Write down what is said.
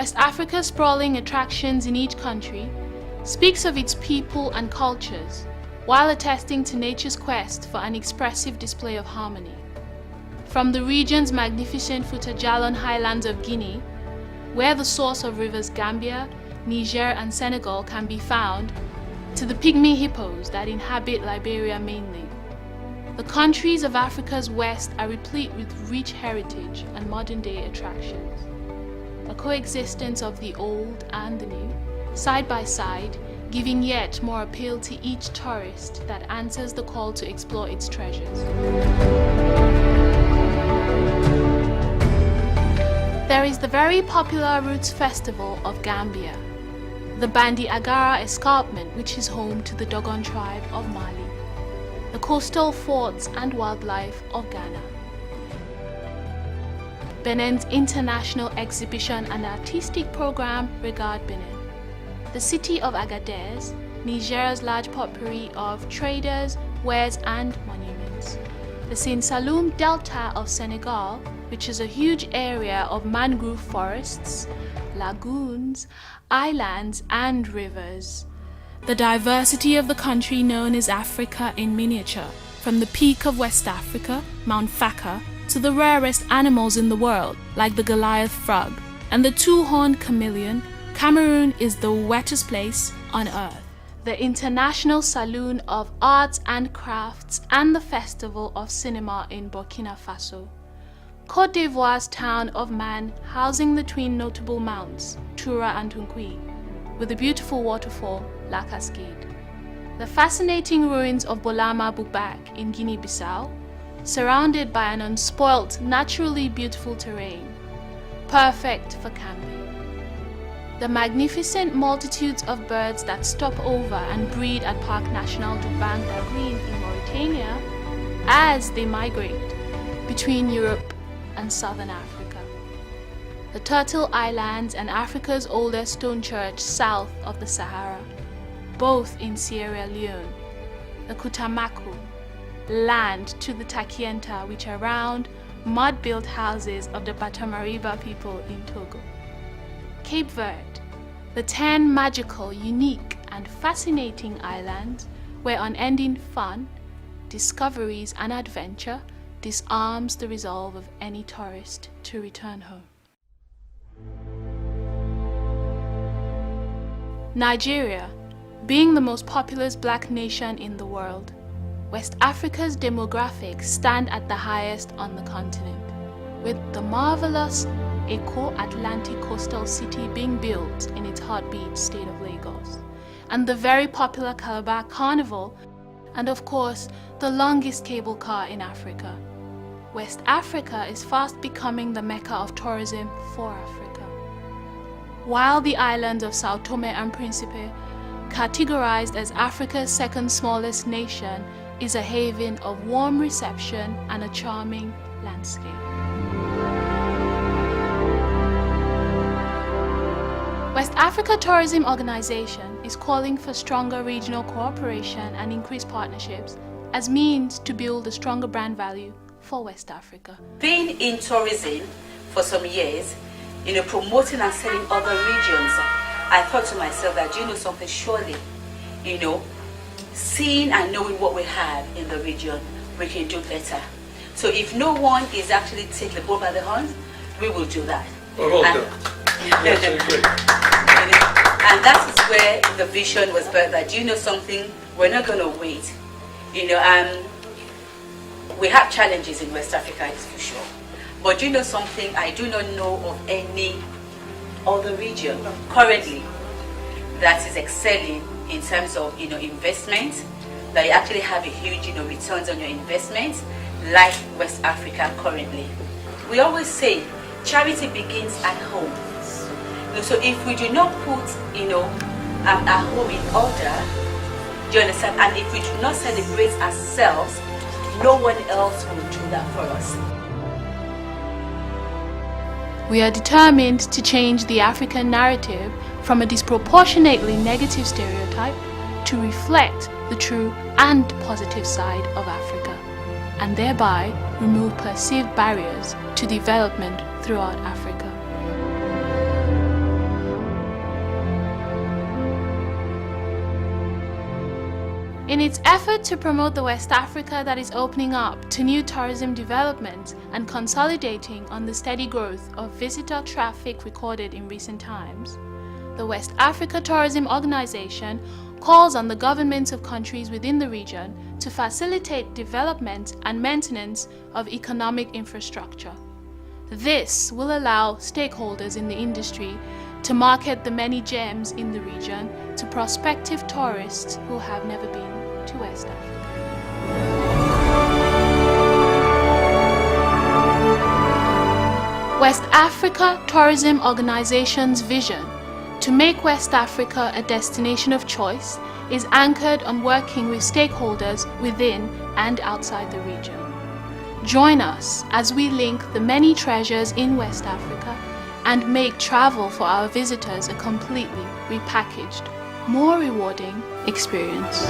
West Africa's sprawling attractions in each country speaks of its people and cultures, while attesting to nature's quest for an expressive display of harmony. From the region's magnificent Fouta Djallon highlands of Guinea, where the source of rivers Gambia, Niger and Senegal can be found, to the pygmy hippos that inhabit Liberia mainly. The countries of Africa's West are replete with rich heritage and modern-day attractions. A coexistence of the old and the new, side by side, giving yet more appeal to each tourist that answers the call to explore its treasures. There is the very popular Roots Festival of Gambia, the Bandi Agara Escarpment, which is home to the Dogon tribe of Mali, the coastal forts and wildlife of Ghana, Benin's international exhibition and artistic program Regard Benin, the city of Agadez, Niger's large potpourri of traders, wares and monuments, the Saint Saloum Delta of Senegal, which is a huge area of mangrove forests, lagoons, islands and rivers. The diversity of the country known as Africa in miniature, from the peak of West Africa, Mount Faka, to the rarest animals in the world, like the Goliath frog and the two-horned chameleon. Cameroon is the wettest place on earth. The International Saloon of Arts and Crafts and the Festival of Cinema in Burkina Faso. Côte d'Ivoire's town of Man, housing the twin notable mounts, Toura and Tunkui, with the beautiful waterfall, La Cascade. The fascinating ruins of Bolama Bubak in Guinea-Bissau, surrounded by an unspoilt, naturally beautiful terrain, perfect for camping. The magnificent multitudes of birds that stop over and breed at Parc National du Banc d'Aguin in Mauritania as they migrate between Europe and Southern Africa. The Turtle Islands and Africa's oldest stone church south of the Sahara, both in Sierra Leone. The Kutamaku, land to the Takienta, which are round, mud-built houses of the Batamariba people in Togo. Cape Verde, the 10 magical, unique and fascinating islands where unending fun, discoveries and adventure disarms the resolve of any tourist to return home. Nigeria, being the most populous black nation in the world, West Africa's demographics stand at the highest on the continent, with the marvelous Eko-Atlantic coastal city being built in its heartbeat state of Lagos, and the very popular Calabar Carnival, and of course, the longest cable car in Africa. West Africa is fast becoming the mecca of tourism for Africa. While the island of Sao Tome and Principe, categorized as Africa's second smallest nation, is a haven of warm reception and a charming landscape. West Africa Tourism Organization is calling for stronger regional cooperation and increased partnerships as means to build a stronger brand value for West Africa. Being in tourism for some years, promoting and selling other regions, I thought to myself that, something, surely, seeing and knowing what we have in the region, we can do better. So if no one is actually taking the bull by the horns, we will do that. And that is where the vision was birthed, that something, we're not going to wait. We have challenges in West Africa, it's for sure. But something, I do not know of any other region currently that is excelling in terms of investment, that you actually have a huge returns on your investment, like West Africa currently. We always say charity begins at home. So if we do not put our home in order, do you understand? And if we do not celebrate ourselves, no one else will do that for us. We are determined to change the African narrative from a disproportionately negative stereotype to reflect the true and positive side of Africa, and thereby remove perceived barriers to development throughout Africa. In its effort to promote the West Africa that is opening up to new tourism development and consolidating on the steady growth of visitor traffic recorded in recent times, the West Africa Tourism Organization calls on the governments of countries within the region to facilitate development and maintenance of economic infrastructure. This will allow stakeholders in the industry to market the many gems in the region to prospective tourists who have never been to West Africa. West Africa Tourism Organization's vision to make West Africa a destination of choice is anchored on working with stakeholders within and outside the region. Join us as we link the many treasures in West Africa and make travel for our visitors a completely repackaged, more rewarding experience.